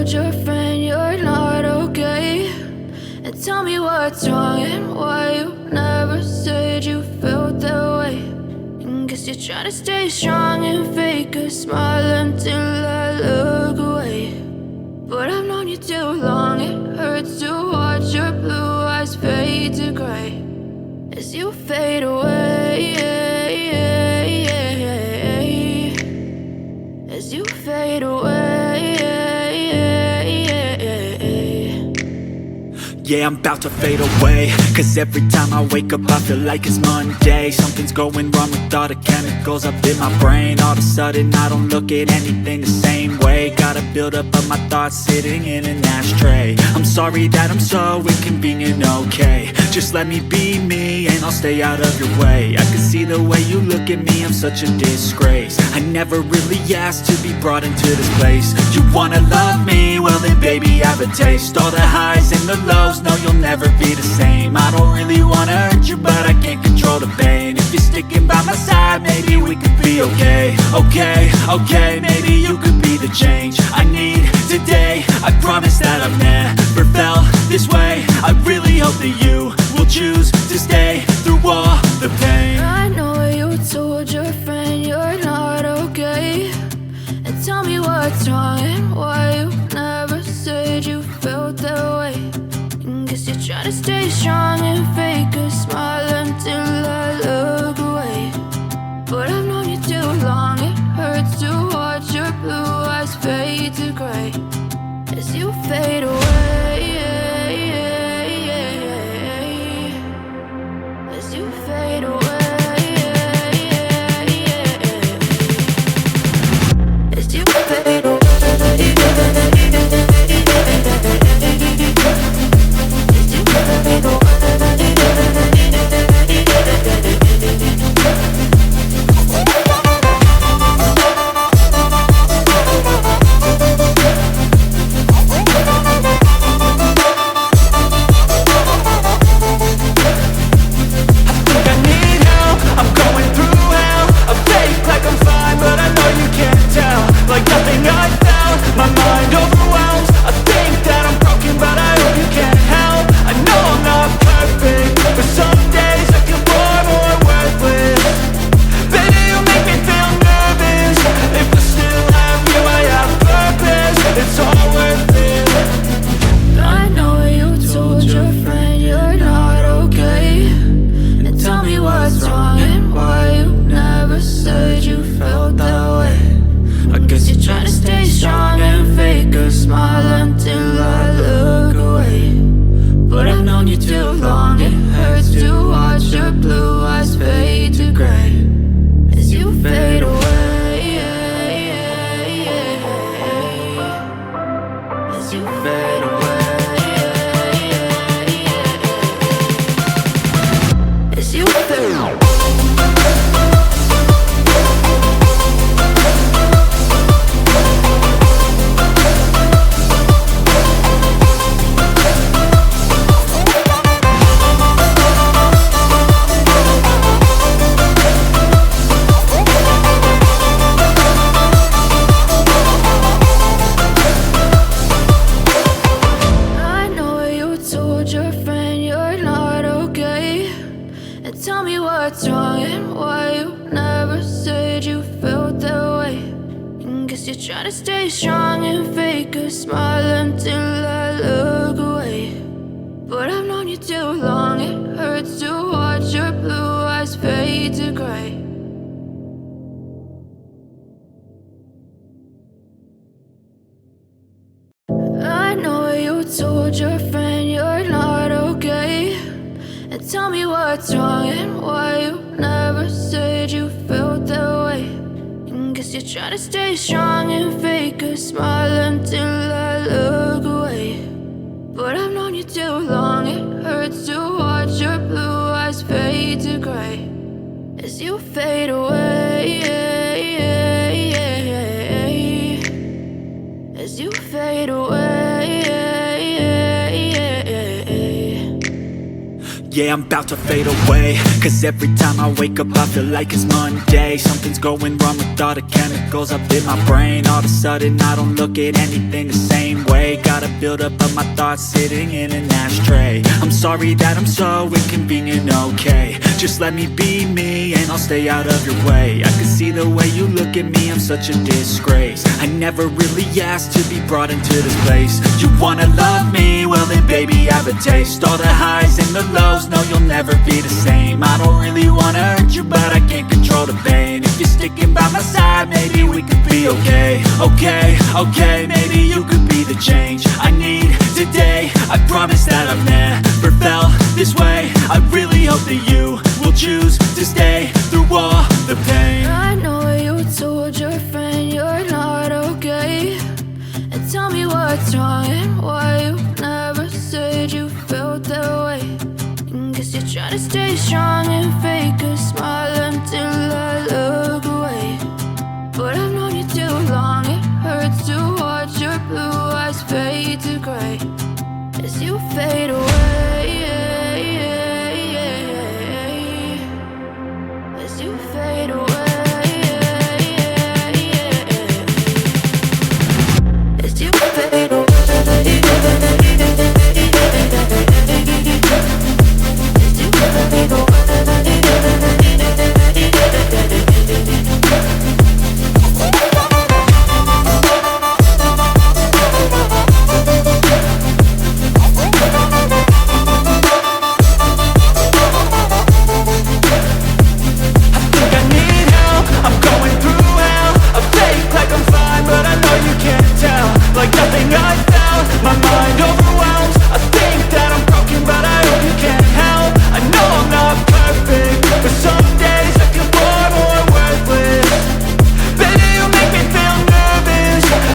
told your friend you're not okay? And tell me what's wrong and why you never said you felt that way. And guess you're trying to stay strong and fake a smile until I look away. But I've known you too long, it hurts to watch your blue eyes fade to gray as you fade away, as you fade away. Yeah, I'm about to fade away, cause every time I wake up I feel like it's Monday. Something's going wrong with all the chemicals up in my brain. All of a sudden I don't look at anything the same way. Got a build up of my thoughts sitting in an ashtray. I'm sorry that I'm so inconvenient, okay? Just let me be me and I'll stay out of your way. I can see the way you look at me, I'm such a disgrace. I never really asked to be brought into this place. You wanna love me? Well then baby, have a taste. All the highs and the lows, no, you'll never be the same. I don't really wanna hurt you, but I can't control the pain. If you're sticking by my side, maybe we could be okay. Okay, maybe you could be the change I need today. I promise that I've never felt this way. I really hope that you will choose to stay through all the pain. I know you told your friend you're not okay. And tell me what's wrong and why you never said you felt that way. Guess you're trying to stay strong and fake a smile until I look away. But I've known you too long, it hurts to watch your blue eyes fade to gray as you fade away, as you fade away, as you fade away. Try to stay strong and fake a smile until I look away. But I've known you too long, it hurts to watch your blue eyes fade to gray as you fade away, as you fade away. yeah, I'm about to fade away. Cause every time I wake up I feel like it's Monday. Something's going wrong with all the chemicals up in my brain. All of a sudden I don't look at anything the same way. Got a buildup of my thoughts sitting in an ashtray. I'm sorry that I'm so inconvenient, okay. Just let me be me and I'll stay out of your way. I can see the way you look at me, I'm such a disgrace. I never really asked to be brought into this place. You wanna love me? Well then baby have a taste. All the highs and the lows, no you'll never be the same. I don't really wanna hurt you but I can't control the pain. If you're sticking by my side maybe we could be okay. Okay, maybe you could be the change I need today. I promise that I've never felt this way. I really hope that you will choose to stay through all the pain. I know you told your friend you're not okay, and tell me what's wrong and why you never said you felt that way. And guess you're trying to stay strong and fake a smile until I look away. But I've known you too long, it hurts to watch your blue eyes fade to gray as you fade away. As you fade away. As you fade away. As you fade away. Like nothing I felt, my mind over